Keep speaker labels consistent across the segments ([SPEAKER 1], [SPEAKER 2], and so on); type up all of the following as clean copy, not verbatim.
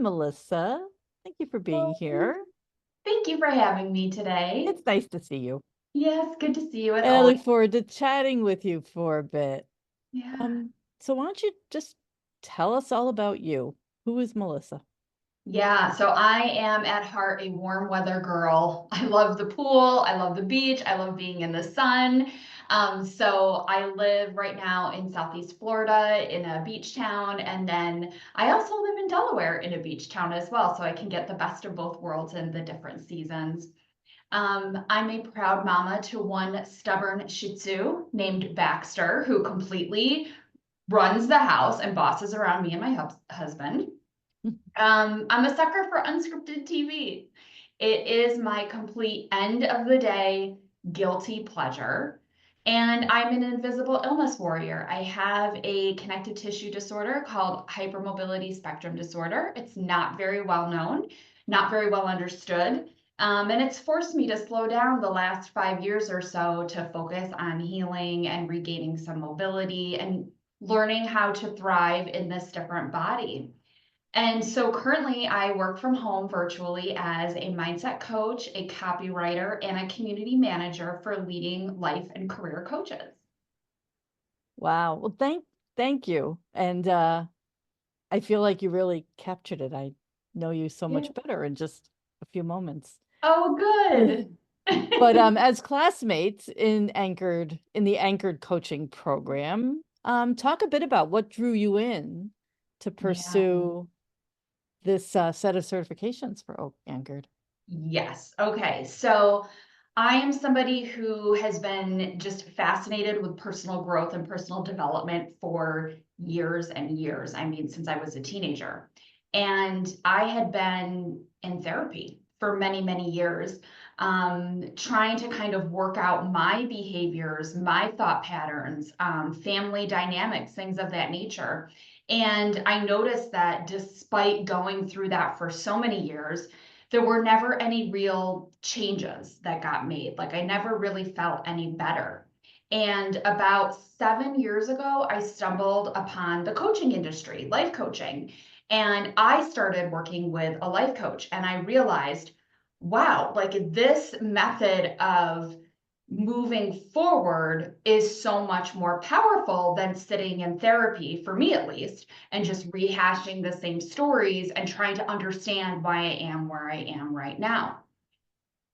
[SPEAKER 1] Melissa. Thank you for being
[SPEAKER 2] Well,
[SPEAKER 1] here.
[SPEAKER 2] thank you for having me today.
[SPEAKER 1] It's nice to see you.
[SPEAKER 2] Yes, good to see you as
[SPEAKER 1] And I
[SPEAKER 2] always.
[SPEAKER 1] look forward to chatting with you for a bit.
[SPEAKER 2] Yeah.
[SPEAKER 1] So why don't you just tell us all about you? Who is Melissa?
[SPEAKER 2] Yeah, so I am at heart a warm weather girl. I love the pool, I love the beach, I love being in the sun. So I live right now in Southeast Florida in a beach town, and then I also live in Delaware in a beach town as well, so I can get the best of both worlds in the different seasons. I'm a proud mama to one stubborn Shih Tzu named Baxter, who completely runs the house and bosses around me and my husband. I'm a sucker for unscripted TV. It is my complete end of the day guilty pleasure. And I'm an invisible illness warrior. I have a connective tissue disorder called hypermobility spectrum disorder. It's not very well known, not very well understood. And it's forced me to slow down the last 5 years or so to focus on healing and regaining some mobility and learning how to thrive in this different body. And so currently, I work from home virtually as a mindset coach, a copywriter, and a community manager for leading life and career coaches.
[SPEAKER 1] Wow. Well, thank you. And I feel like you really captured it. I know you so
[SPEAKER 2] Yeah.
[SPEAKER 1] much better in just a few moments.
[SPEAKER 2] Oh, good.
[SPEAKER 1] But as classmates in the Anchored coaching program, talk a bit about what drew you in to
[SPEAKER 2] Yeah.
[SPEAKER 1] pursue this set of certifications for Oak Anchored.
[SPEAKER 2] Yes. Okay. So I am somebody who has been just fascinated with personal growth and personal development for years and years. I mean, since I was a teenager. And I had been in therapy for many, many years, trying to kind of work out my behaviors, my thought patterns, family dynamics, things of that nature. And I noticed that despite going through that for so many years, there were never any real changes that got made. Like I never really felt any better. And about 7 years ago, I stumbled upon the coaching industry, life coaching. And I started working with a life coach and I realized, wow, like this method of moving forward is so much more powerful than sitting in therapy, for me at least, and just rehashing the same stories and trying to understand why I am where I am right now.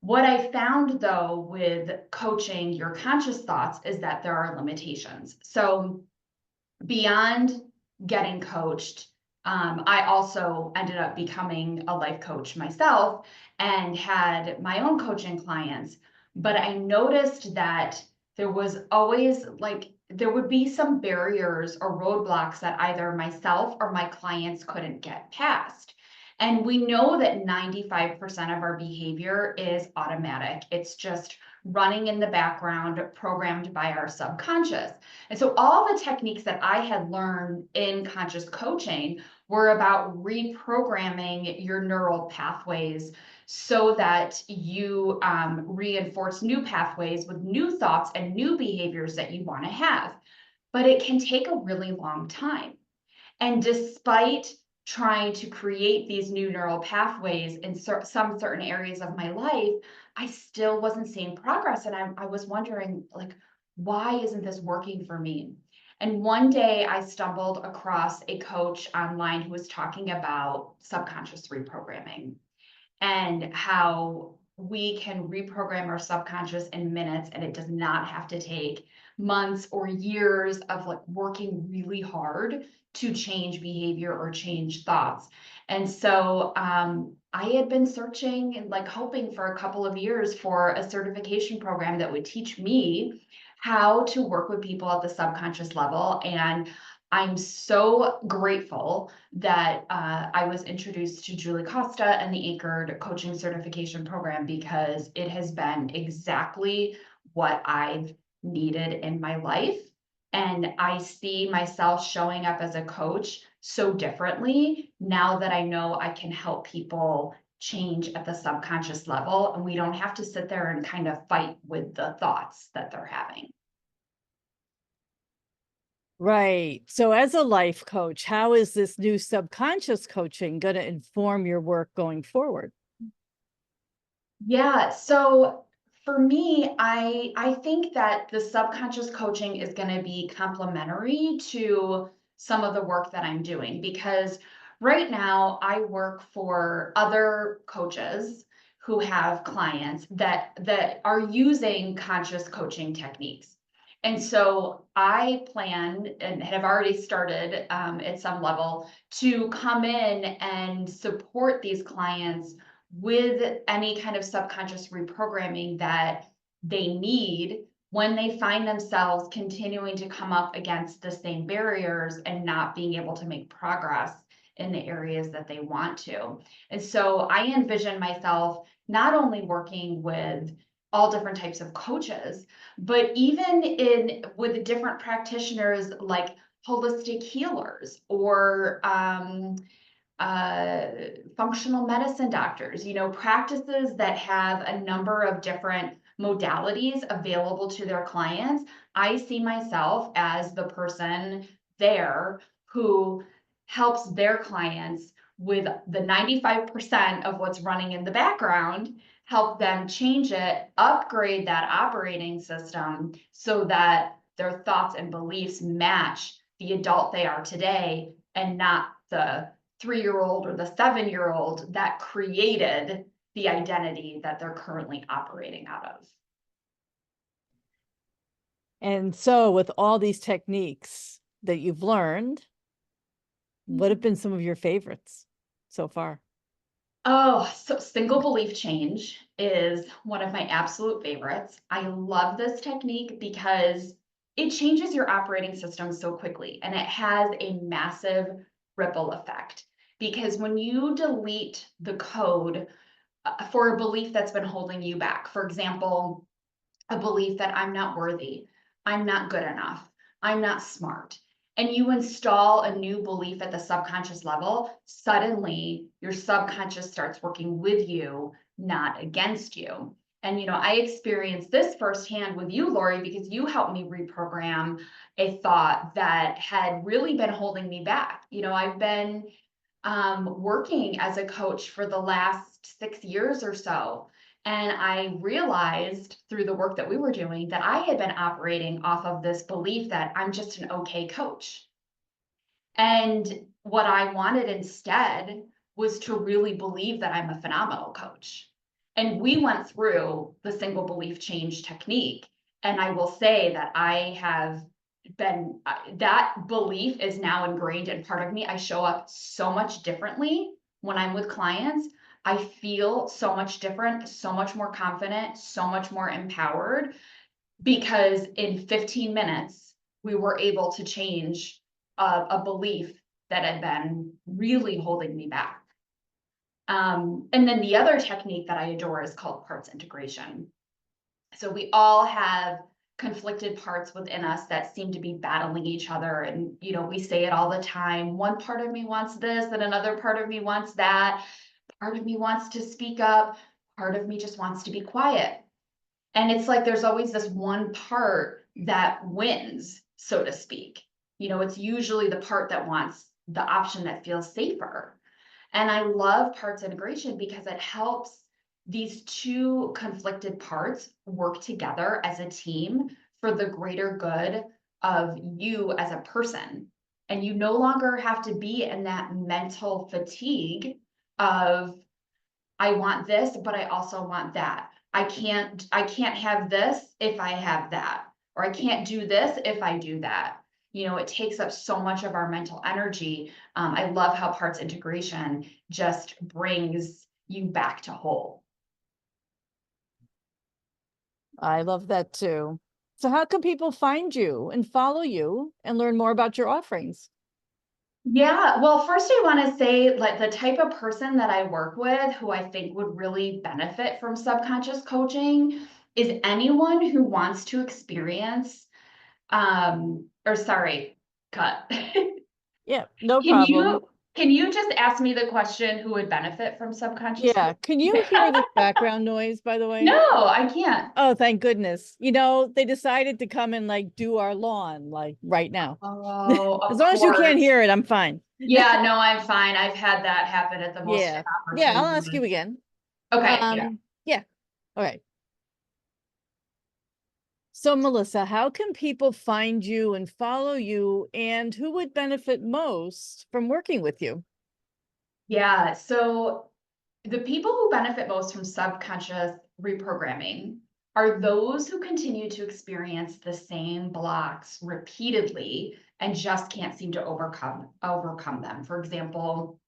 [SPEAKER 2] What I found though with coaching your conscious thoughts is that there are limitations. So, beyond getting coached, I also ended up becoming a life coach myself and had my own coaching clients. But I noticed that there was always like, there would be some barriers or roadblocks that either myself or my clients couldn't get past. And we know that 95% of our behavior is automatic. It's just running in the background, programmed by our subconscious. And so all the techniques that I had learned in conscious coaching were about reprogramming your neural pathways so that you reinforce new pathways with new thoughts and new behaviors that you want to have. But it can take a really long time. And despite trying to create these new neural pathways in some certain areas of my life, I still wasn't seeing progress. And I was wondering, like, why isn't this working for me? And one day I stumbled across a coach online who was talking about subconscious reprogramming and how we can reprogram our subconscious in minutes and it does not have to take months or years of like working really hard to change behavior or change thoughts. And so I had been searching and like hoping for a couple of years for a certification program that would teach me how to work with people at the subconscious level. And I'm so grateful that I was introduced to Julie Costa and the Anchored Coaching Certification Program because it has been exactly what I've needed in my life. And I see myself showing up as a coach so differently now that I know I can help people change at the subconscious level. And we don't have to sit there and kind of fight with the thoughts that they're having.
[SPEAKER 1] Right. So as a life coach, how is this new subconscious coaching going to inform your work going forward?
[SPEAKER 2] Yeah, so for me, I think that the subconscious coaching is going to be complementary to some of the work that I'm doing because right now I work for other coaches who have clients that are using conscious coaching techniques. And so I plan and have already started at some level to come in and support these clients with any kind of subconscious reprogramming that they need when they find themselves continuing to come up against the same barriers and not being able to make progress in the areas that they want to. And so I envision myself not only working with all different types of coaches, but even in with different practitioners like holistic healers or uh, functional medicine doctors, practices that have a number of different modalities available to their clients. I see myself as the person there who helps their clients with the 95% of what's running in the background, help them change it, upgrade that operating system so that their thoughts and beliefs match the adult they are today and not the 3-year-old or the 7-year-old that created the identity that they're currently operating out of.
[SPEAKER 1] And so with all these techniques that you've learned, what have been some of your favorites so far?
[SPEAKER 2] Oh, so single belief change is one of my absolute favorites. I love this technique because it changes your operating system so quickly and it has a massive ripple effect. Because when you delete the code for a belief that's been holding you back, for example, a belief that I'm not worthy, I'm not good enough, I'm not smart, and you install a new belief at the subconscious level, suddenly your subconscious starts working with you, not against you. And I experienced this firsthand with you, Lori, because you helped me reprogram a thought that had really been holding me back. I've been working as a coach for the last 6 years or so. And I realized through the work that we were doing that I had been operating off of this belief that I'm just an okay coach. And what I wanted instead was to really believe that I'm a phenomenal coach. And we went through the single belief change technique. And I will say that I have been, that belief is now ingrained in part of me. I show up so much differently when I'm with clients. I feel so much different, so much more confident, so much more empowered because in 15 minutes, we were able to change a belief that had been really holding me back. And then the other technique that I adore is called parts integration. So we all have conflicted parts within us that seem to be battling each other. And, we say it all the time. One part of me wants this, and another part of me wants that. Part of me wants to speak up. Part of me just wants to be quiet. And it's like there's always this one part that wins, so to speak. It's usually the part that wants the option that feels safer. And I love parts integration because it helps these two conflicted parts work together as a team for the greater good of you as a person. And you no longer have to be in that mental fatigue of I want this, but I also want that. I can't have this if I have that, or I can't do this if I do that. It takes up so much of our mental energy. I love how parts integration just brings you back to whole.
[SPEAKER 1] I love that too. So how can people find you and follow you and learn more about your offerings?
[SPEAKER 2] Yeah, well, first I want to say like the type of person that I work with who I think would really benefit from subconscious coaching is anyone who wants to experience or sorry, cut.
[SPEAKER 1] Yeah, no
[SPEAKER 2] Can you
[SPEAKER 1] problem.
[SPEAKER 2] Can you just ask me the question, who would benefit from subconscious?
[SPEAKER 1] Yeah. Can you hear this background noise, by the way?
[SPEAKER 2] No, I can't.
[SPEAKER 1] Oh, thank goodness. You know, they decided to come and like do our lawn like right now.
[SPEAKER 2] Oh,
[SPEAKER 1] As
[SPEAKER 2] of
[SPEAKER 1] long as you can't
[SPEAKER 2] course.
[SPEAKER 1] hear it, I'm fine.
[SPEAKER 2] Yeah, no, I'm fine. I've had that happen at the most
[SPEAKER 1] Yeah. Yeah,
[SPEAKER 2] inopportune
[SPEAKER 1] I'll ask you
[SPEAKER 2] moments.
[SPEAKER 1] again.
[SPEAKER 2] Okay, yeah.
[SPEAKER 1] Yeah. All right. So, Melissa, how can people find you and follow you, and who would benefit most from working with you?
[SPEAKER 2] Yeah, so the people who benefit most from subconscious reprogramming are those who continue to experience the same blocks repeatedly and just can't seem to overcome them. For example,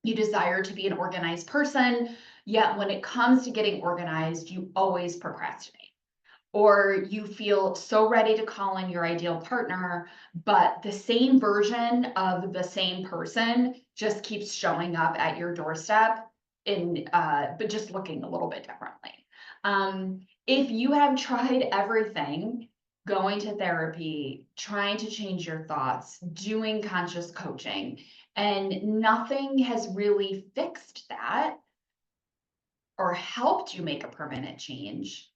[SPEAKER 2] you desire to be an organized person, yet when it comes to getting organized, you always procrastinate. Or you feel so ready to call in your ideal partner, but the same version of the same person just keeps showing up at your doorstep but just looking a little bit differently. If you have tried everything, going to therapy, trying to change your thoughts, doing conscious coaching, and nothing has really fixed that or helped you make a permanent change,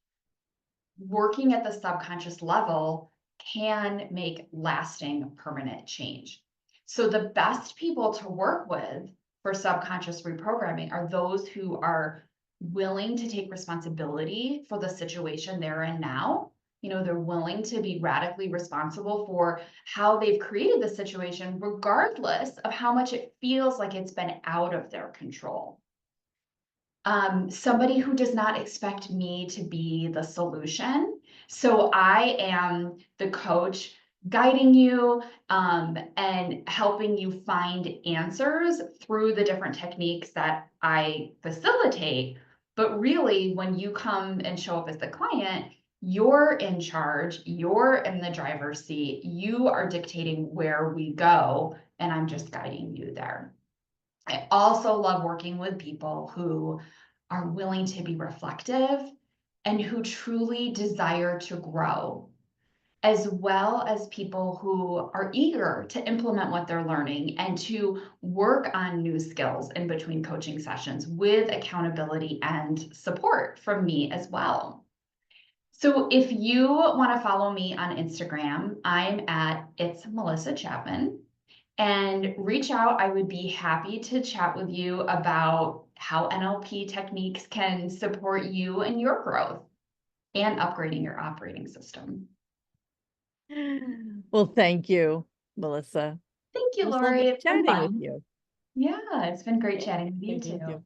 [SPEAKER 2] working at the subconscious level can make lasting permanent change. So the best people to work with for subconscious reprogramming are those who are willing to take responsibility for the situation they're in now. You know, they're willing to be radically responsible for how they've created the situation, regardless of how much it feels like it's been out of their control. Somebody who does not expect me to be the solution. So I am the coach guiding you and helping you find answers through the different techniques that I facilitate. But really, when you come and show up as the client, you're in charge, you're in the driver's seat, you are dictating where we go, and I'm just guiding you there. I also love working with people who are willing to be reflective and who truly desire to grow, as well as people who are eager to implement what they're learning and to work on new skills in between coaching sessions with accountability and support from me as well. So if you want to follow me on Instagram, I'm at It's Melissa Chapman, and reach out. I would be happy to chat with you about how NLP techniques can support you in your growth and upgrading your operating system.
[SPEAKER 1] Well, thank you, Melissa.
[SPEAKER 2] Thank
[SPEAKER 1] It
[SPEAKER 2] you,
[SPEAKER 1] was
[SPEAKER 2] Lori.
[SPEAKER 1] lovely
[SPEAKER 2] It's been
[SPEAKER 1] chatting with
[SPEAKER 2] fun.
[SPEAKER 1] you.
[SPEAKER 2] Yeah, it's been great
[SPEAKER 1] Yeah,
[SPEAKER 2] chatting with you
[SPEAKER 1] thank you.
[SPEAKER 2] too.